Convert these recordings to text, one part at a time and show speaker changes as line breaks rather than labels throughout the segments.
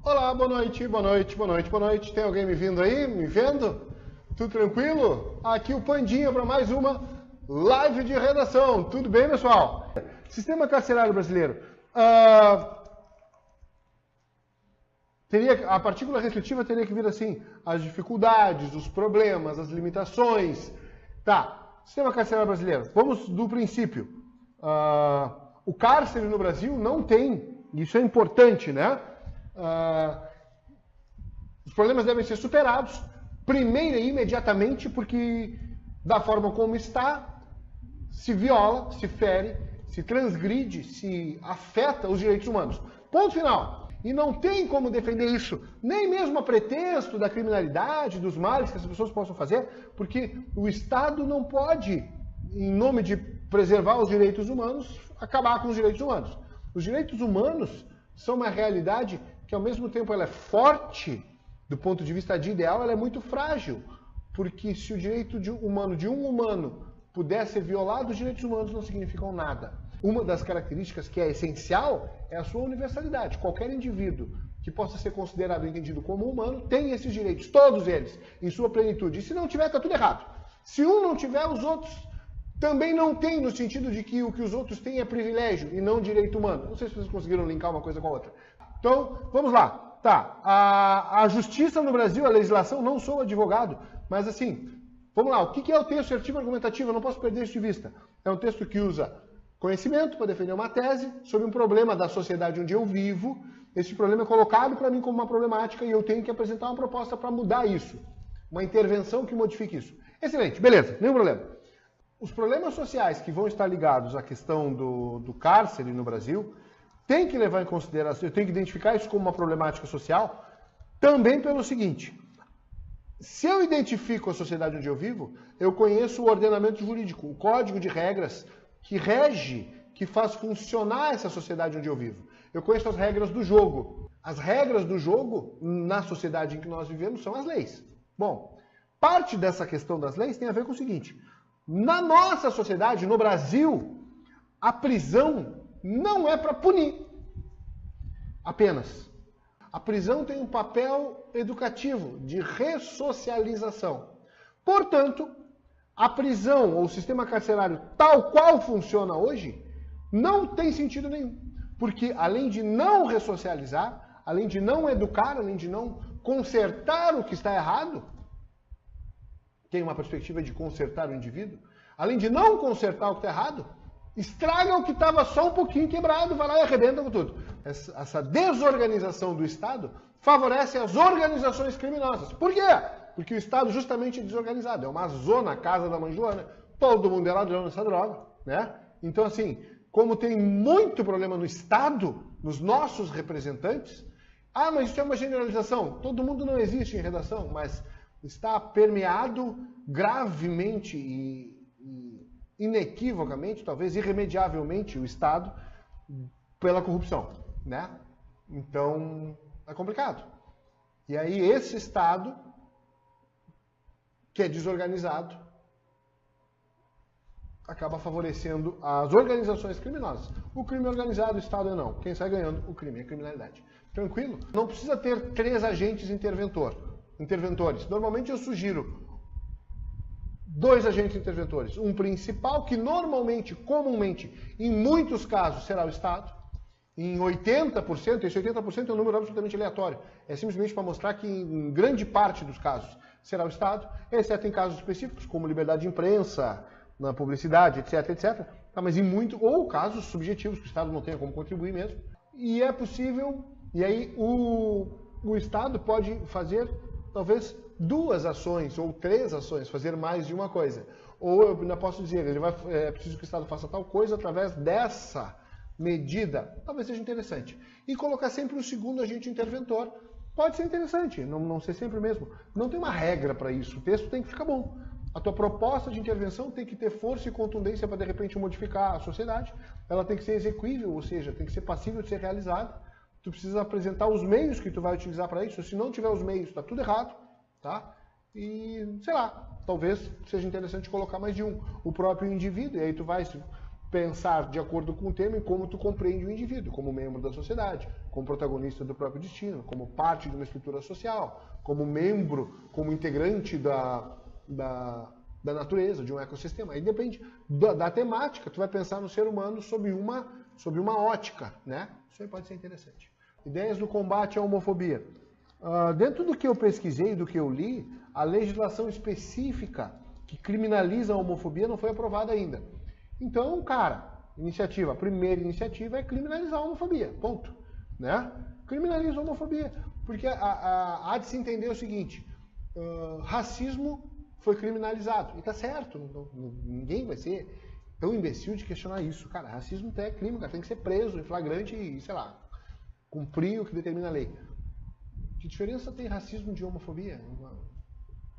Olá, boa noite, boa noite, boa noite, boa noite. Tem alguém me vindo aí, me vendo? Tudo tranquilo? Aqui o Pandinha para mais uma live de redação. Tudo bem, pessoal? Sistema carcerário brasileiro. A partícula restritiva teria que vir assim, as dificuldades, os problemas, as limitações. Tá, sistema carcerário brasileiro. Vamos do princípio. O cárcere no Brasil não tem, isso é importante, né? Os problemas devem ser superados, primeiro e imediatamente, porque da forma como está, se viola, se fere, se transgride, se afeta os direitos humanos. Ponto final. E não tem como defender isso, nem mesmo a pretexto da criminalidade, dos males que as pessoas possam fazer, porque o Estado não pode, em nome de preservar os direitos humanos, acabar com os direitos humanos. Os direitos humanos são uma realidade que, ao mesmo tempo, ela é forte, do ponto de vista de ideal, ela é muito frágil, porque se o direito de um humano puder ser violado, os direitos humanos não significam nada. Uma das características que é essencial é a sua universalidade. Qualquer indivíduo que possa ser considerado e entendido como humano tem esses direitos, todos eles, em sua plenitude. E se não tiver, está tudo errado. Se um não tiver, os outros também não têm, no sentido de que o que os outros têm é privilégio e não direito humano. Não sei se vocês conseguiram linkar uma coisa com a outra. Então, vamos lá. Tá, a justiça no Brasil, a legislação, não sou advogado, mas assim, vamos lá, o que é o texto assertivo argumentativo? Eu não posso perder isso de vista. É um texto que usa conhecimento para defender uma tese sobre um problema da sociedade onde eu vivo. Esse problema é colocado para mim como uma problemática e eu tenho que apresentar uma proposta para mudar isso. Uma intervenção que modifique isso. Excelente, beleza, nenhum problema. Os problemas sociais que vão estar ligados à questão do cárcere no Brasil tem que levar em consideração, eu tenho que identificar isso como uma problemática social, também pelo seguinte: se eu identifico a sociedade onde eu vivo, eu conheço o ordenamento jurídico, o código de regras que rege, que faz funcionar essa sociedade onde eu vivo. Eu conheço as regras do jogo. As regras do jogo, na sociedade em que nós vivemos, são as leis. Bom, parte dessa questão das leis tem a ver com o seguinte: na nossa sociedade, no Brasil, a prisão não é para punir apenas. A prisão tem um papel educativo, de ressocialização. Portanto, a prisão ou o sistema carcerário tal qual funciona hoje não tem sentido nenhum. Porque além de não ressocializar, além de não educar, além de não consertar o que está errado, tem uma perspectiva de consertar o indivíduo, além de não consertar o que está errado, estraga o que estava só um pouquinho quebrado, vai lá e arrebenta com tudo. Essa desorganização do Estado favorece as organizações criminosas. Por quê? Porque o Estado justamente é desorganizado. É uma zona, a casa da mãe Joana. Todo mundo é ladrão nessa droga, né? Então, assim, como tem muito problema no Estado, nos nossos representantes, mas isso é uma generalização. Todo mundo não existe em redação, mas está permeado gravemente e inequivocamente, talvez irremediavelmente, o Estado pela corrupção, né? Então, é complicado. E aí esse Estado, que é desorganizado, acaba favorecendo as organizações criminosas. O crime organizado, o Estado não. Quem sai ganhando, o crime, a criminalidade. Tranquilo? Não precisa ter 3 agentes interventores. Normalmente eu sugiro 2 agentes interventores. Um principal, que normalmente, comumente, em muitos casos, será o Estado. Em 80%, esse 80% é um número absolutamente aleatório. É simplesmente para mostrar que em grande parte dos casos será o Estado, exceto em casos específicos, como liberdade de imprensa, na publicidade, etc, etc. Tá, mas ou casos subjetivos, que o Estado não tenha como contribuir mesmo. E é possível, e aí o Estado pode fazer, talvez, 2 ações ou 3 ações, fazer mais de uma coisa. Ou eu ainda posso dizer, é preciso que o Estado faça tal coisa através dessa medida. Talvez seja interessante. E colocar sempre um segundo agente interventor pode ser interessante, não ser sempre mesmo. Não tem uma regra para isso. O texto tem que ficar bom. A tua proposta de intervenção tem que ter força e contundência para, de repente, modificar a sociedade. Ela tem que ser exequível, ou seja, tem que ser passível de ser realizada. Tu precisa apresentar os meios que tu vai utilizar para isso. Se não tiver os meios, está tudo errado. Tá? E, sei lá, talvez seja interessante colocar mais de um. O próprio indivíduo, e aí tu vai pensar de acordo com o tema e como tu compreende o indivíduo, como membro da sociedade, como protagonista do próprio destino, como parte de uma estrutura social, como membro, como integrante da natureza, de um ecossistema. Aí depende da temática, tu vai pensar no ser humano sob uma ótica, né? Isso aí pode ser interessante. Ideias do combate à homofobia. Dentro do que eu pesquisei, do que eu li, a legislação específica que criminaliza a homofobia não foi aprovada ainda. Então, cara, a primeira iniciativa é criminalizar a homofobia, ponto. Né? Criminaliza a homofobia. Porque há de se entender o seguinte, racismo foi criminalizado. E tá certo, ninguém vai ser tão imbecil de questionar isso. Cara, racismo é crime, cara, tem que ser preso em flagrante e, sei lá, cumprir o que determina a lei. Que diferença tem racismo de homofobia?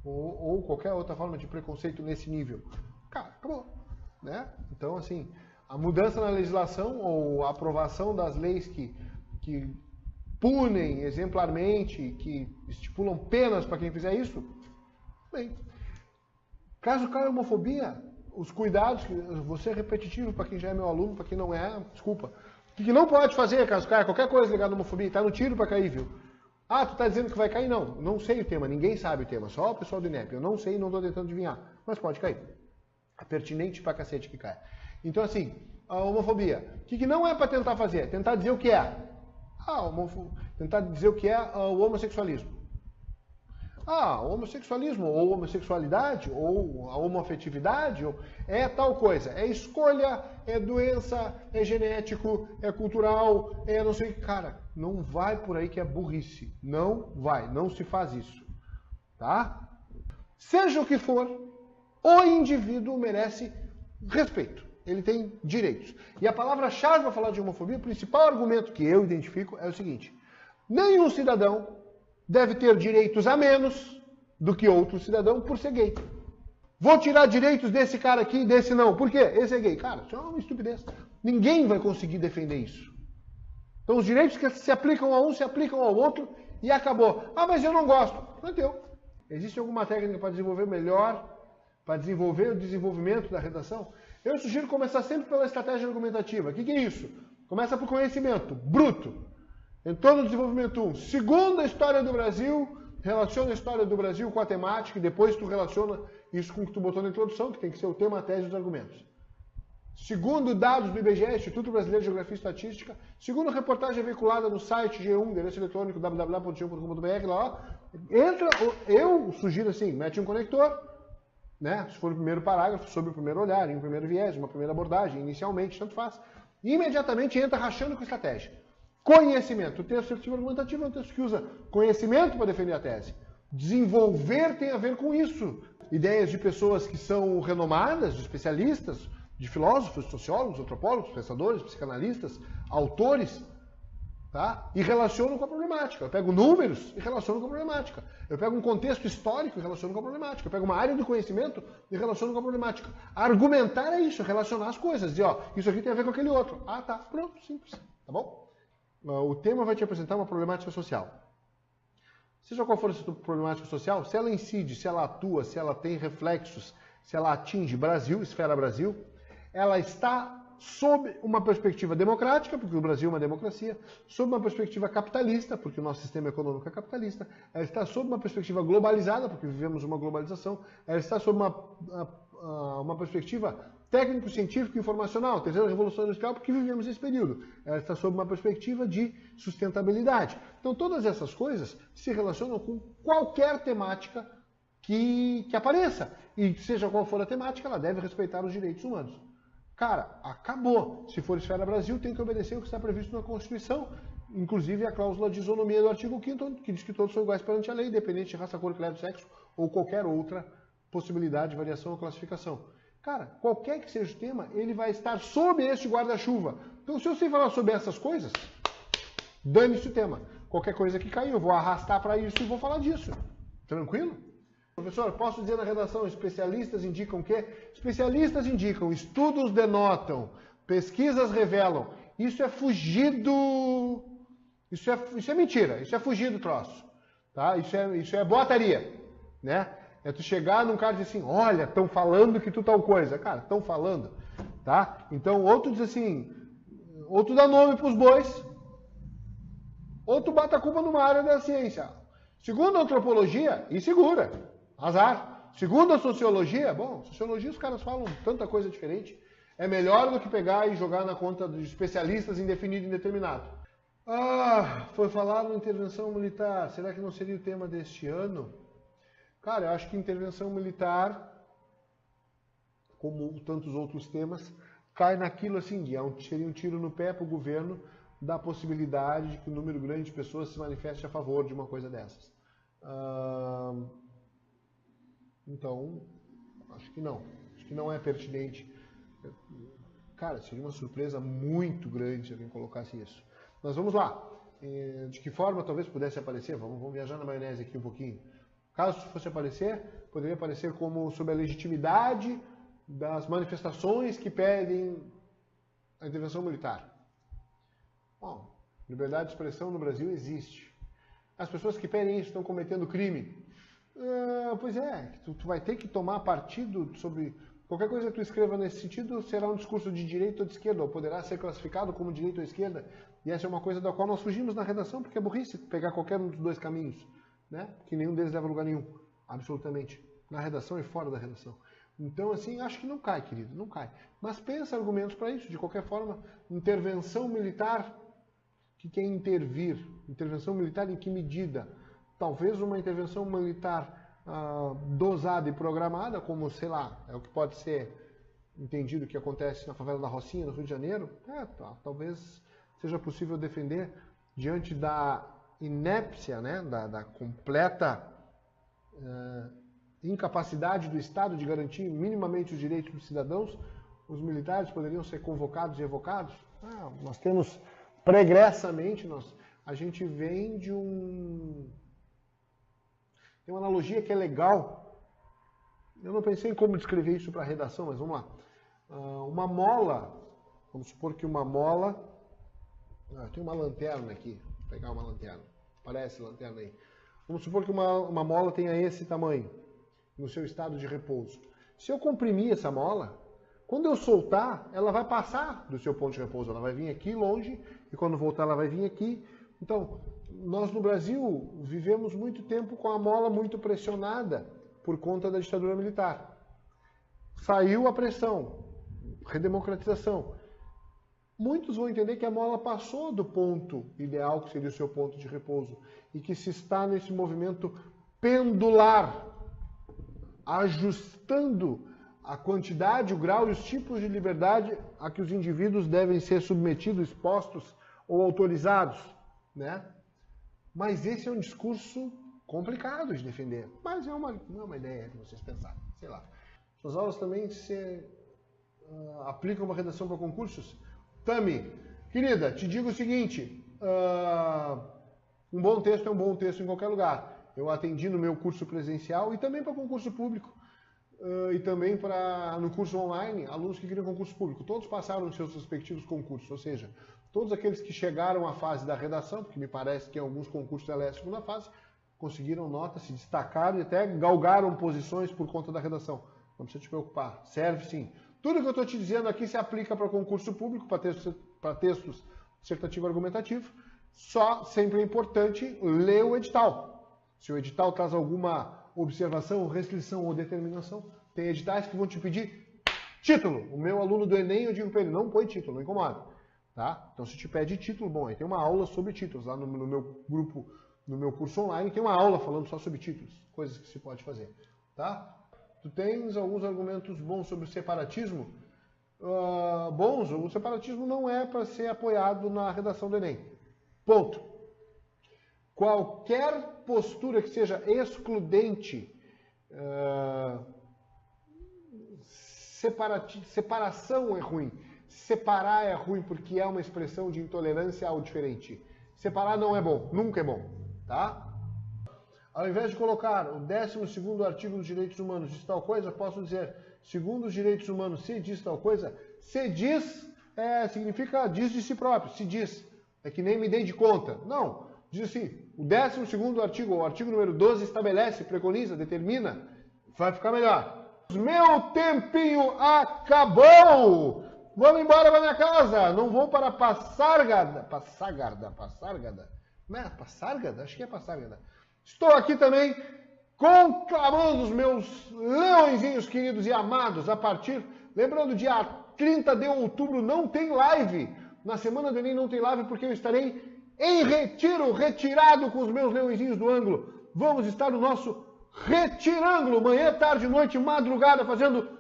Ou qualquer outra forma de preconceito nesse nível? Cara, acabou. Né? Então, assim, a mudança na legislação ou a aprovação das leis que punem exemplarmente, que estipulam penas para quem fizer isso, bem. Caso caia homofobia, os cuidados, vou ser repetitivo para quem já é meu aluno, para quem não é, desculpa. O que não pode fazer caso caia qualquer coisa ligada à homofobia? Está no tiro para cair, viu? Ah, tu está dizendo que vai cair? Não sei o tema, ninguém sabe o tema, só o pessoal do INEP. Eu não sei, não estou tentando adivinhar, mas pode cair. É pertinente pra cacete que cai. Então, assim, a homofobia. O que não é para tentar fazer? Tentar dizer o que é. Tentar dizer o que é o homossexualismo. O homossexualismo, ou homossexualidade, ou a homoafetividade, é tal coisa. É escolha, é doença, é genético, é cultural, é não sei o que. Cara, não vai por aí que é burrice. Não vai, não se faz isso. Tá? Seja o que for, o indivíduo merece respeito. Ele tem direitos. E a palavra-chave para falar de homofobia, o principal argumento que eu identifico é o seguinte. Nenhum cidadão deve ter direitos a menos do que outro cidadão por ser gay. Vou tirar direitos desse cara aqui e desse não. Por quê? Esse é gay. Cara, isso é uma estupidez. Ninguém vai conseguir defender isso. Então os direitos que se aplicam a um se aplicam ao outro e acabou. Mas eu não gosto. Não é teu. Existe alguma técnica para desenvolver melhor, para desenvolver o desenvolvimento da redação? Eu sugiro começar sempre pela estratégia argumentativa. O que é isso? Começa por conhecimento bruto. Entrou no desenvolvimento 1. Segundo a história do Brasil, relaciona a história do Brasil com a temática e depois tu relaciona isso com o que tu botou na introdução, que tem que ser o tema, a tese e os argumentos. Segundo dados do IBGE, Instituto Brasileiro de Geografia e Estatística, segundo reportagem veiculada no site G1, endereço eletrônico www.g1.com.br, lá, entra, eu sugiro assim, mete um conector, né? Se for o primeiro parágrafo, sobre o primeiro olhar, em um primeiro viés, uma primeira abordagem, inicialmente, tanto faz. E imediatamente entra rachando com estratégia. Conhecimento. O texto seletivo argumentativo é um texto que usa conhecimento para defender a tese. Desenvolver tem a ver com isso. Ideias de pessoas que são renomadas, de especialistas, de filósofos, sociólogos, antropólogos, pensadores, psicanalistas, autores, tá? E relacionam com a problemática. Eu pego números e relaciono com a problemática. Eu pego um contexto histórico e relaciono com a problemática. Eu pego uma área de conhecimento e relaciono com a problemática. Argumentar é isso, relacionar as coisas. Dizer, isso aqui tem a ver com aquele outro. Tá, pronto, simples. Tá bom? O tema vai te apresentar uma problemática social. Seja qual for essa problemática social, se ela incide, se ela atua, se ela tem reflexos, se ela atinge Brasil, esfera Brasil, ela está sob uma perspectiva democrática, porque o Brasil é uma democracia, sob uma perspectiva capitalista, porque o nosso sistema econômico é capitalista, ela está sob uma perspectiva globalizada, porque vivemos uma globalização, ela está sob uma perspectiva técnico-científico e informacional, terceira revolução industrial, porque vivemos esse período. Ela está sob uma perspectiva de sustentabilidade. Então todas essas coisas se relacionam com qualquer temática que apareça. E seja qual for a temática, ela deve respeitar os direitos humanos. Cara, acabou. Se for esfera Brasil, tem que obedecer o que está previsto na Constituição, inclusive a cláusula de isonomia do artigo 5º, que diz que todos são iguais perante a lei, independente de raça, cor, credo, sexo ou qualquer outra possibilidade, variação ou classificação. Cara, qualquer que seja o tema, ele vai estar sob este guarda-chuva. Então, se eu sei falar sobre essas coisas, dane-se o tema. Qualquer coisa que cair, eu vou arrastar para isso e vou falar disso. Tranquilo? Professor, posso dizer na redação, especialistas indicam o quê? Especialistas indicam, estudos denotam, pesquisas revelam. Isso é fugido... Isso é mentira, isso é fugir do troço. Tá? Isso é boataria, né? É tu chegar num cara e dizer assim, olha, estão falando que tu tal coisa. Cara, estão falando. tá? Então, ou tu diz assim, ou tu dá nome para os bois, ou tu bata a culpa numa área da ciência. Segundo a antropologia, e segura, azar. Segundo a sociologia, bom, sociologia os caras falam tanta coisa diferente, é melhor do que pegar e jogar na conta dos especialistas indefinido e indeterminado. Foi falado intervenção militar, será que não seria o tema deste ano? Cara, eu acho que intervenção militar, como tantos outros temas, cai naquilo assim, seria um tiro no pé para o governo da possibilidade de que um número grande de pessoas se manifeste a favor de uma coisa dessas. Então, acho que não é pertinente. Cara, seria uma surpresa muito grande se alguém colocasse isso. Mas vamos lá. De que forma talvez pudesse aparecer? Vamos viajar na maionese aqui um pouquinho. Caso fosse aparecer, poderia aparecer como sob a legitimidade das manifestações que pedem a intervenção militar. Bom, liberdade de expressão no Brasil existe. As pessoas que pedem isso estão cometendo crime. Pois é, tu vai ter que tomar partido sobre qualquer coisa que tu escreva nesse sentido, será um discurso de direita ou de esquerda, ou poderá ser classificado como direita ou esquerda. E essa é uma coisa da qual nós fugimos na redação, porque é burrice pegar qualquer um dos dois caminhos, né? Que nenhum deles leva a lugar nenhum, absolutamente. Na redação e fora da redação. Então, assim, acho que não cai, querido, não cai. Mas pensa argumentos para isso. De qualquer forma, intervenção militar, que quer intervir. Intervenção militar em que medida? Talvez uma intervenção militar dosada e programada, como, sei lá, é o que pode ser entendido que acontece na favela da Rocinha, no Rio de Janeiro. Talvez seja possível defender diante da inépcia, né, da completa incapacidade do Estado de garantir minimamente os direitos dos cidadãos. Os militares poderiam ser convocados e evocados. Nós temos pregressamente, a gente vem de tem uma analogia que é legal. Eu não pensei em como descrever isso para a redação, mas vamos lá. Uma mola, vamos supor que uma mola... tem uma lanterna aqui, vou pegar uma lanterna, parece lanterna aí. Vamos supor que uma mola tenha esse tamanho, no seu estado de repouso. Se eu comprimir essa mola, quando eu soltar, ela vai passar do seu ponto de repouso, ela vai vir aqui longe, e quando voltar ela vai vir aqui. Então, nós no Brasil vivemos muito tempo com a mola muito pressionada por conta da ditadura militar. Saiu a pressão, redemocratização. Muitos vão entender que a mola passou do ponto ideal, que seria o seu ponto de repouso, e que se está nesse movimento pendular, ajustando a quantidade, o grau e os tipos de liberdade a que os indivíduos devem ser submetidos, expostos ou autorizados, né? Mas esse é um discurso complicado de defender. Mas não é uma ideia de vocês pensarem, sei lá. Suas aulas também aplicam uma redação para concursos? Tami, querida, te digo o seguinte, um bom texto é um bom texto em qualquer lugar. Eu atendi no meu curso presencial e também para concurso público. E também no curso online, alunos que queriam concurso público. Todos passaram os seus respectivos concursos, ou seja, todos aqueles que chegaram à fase da redação, porque me parece que em alguns concursos ela é a segunda fase, conseguiram nota, se destacaram e até galgaram posições por conta da redação. Não precisa te preocupar, serve sim. Tudo que eu estou te dizendo aqui se aplica para concurso público, para textos dissertativo argumentativo, só sempre é importante ler o edital. Se o edital traz alguma observação, restrição ou determinação, tem editais que vão te pedir título. O meu aluno do Enem, eu digo para ele, não põe título, não incomoda. Tá? Então, se te pede título, bom, aí tem uma aula sobre títulos. Lá no meu grupo, no meu curso online, tem uma aula falando só sobre títulos, coisas que se pode fazer. Tá? Tu tens alguns argumentos bons sobre o separatismo? Bons, o separatismo não é para ser apoiado na redação do Enem. Ponto. Qualquer postura que seja excludente, separação é ruim. Separar é ruim porque é uma expressão de intolerância ao diferente. Separar não é bom, nunca é bom, tá? Ao invés de colocar o 12º artigo dos direitos humanos diz tal coisa, posso dizer, segundo os direitos humanos se diz tal coisa, se diz significa diz de si próprio, se diz. É que nem me dei de conta. Não, diz assim, o 12º artigo, o artigo número 12 estabelece, preconiza, determina, vai ficar melhor. Meu tempinho acabou! Vamos embora para minha casa. Não vou para Passargada. Não é Passargada? Acho que é Passargada. Estou aqui também conclamando os meus leõezinhos queridos e amados a partir... Lembrando, dia 30 de outubro não tem live. Na semana do Enem não tem live porque eu estarei em retiro, retirado com os meus leõezinhos do ângulo. Vamos estar no nosso retirângulo, manhã, tarde, noite, madrugada, fazendo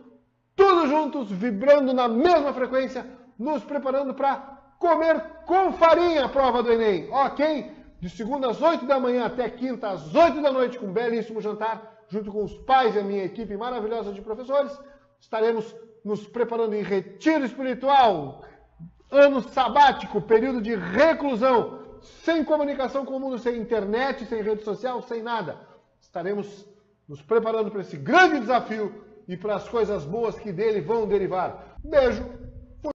tudo juntos, vibrando na mesma frequência, nos preparando para comer com farinha a prova do Enem, ok? De segunda às 8 da manhã até quinta às 8 da noite, com um belíssimo jantar, junto com os pais e a minha equipe maravilhosa de professores, estaremos nos preparando em retiro espiritual, ano sabático, período de reclusão, sem comunicação com o mundo, sem internet, sem rede social, sem nada. Estaremos nos preparando para esse grande desafio e para as coisas boas que dele vão derivar. Beijo!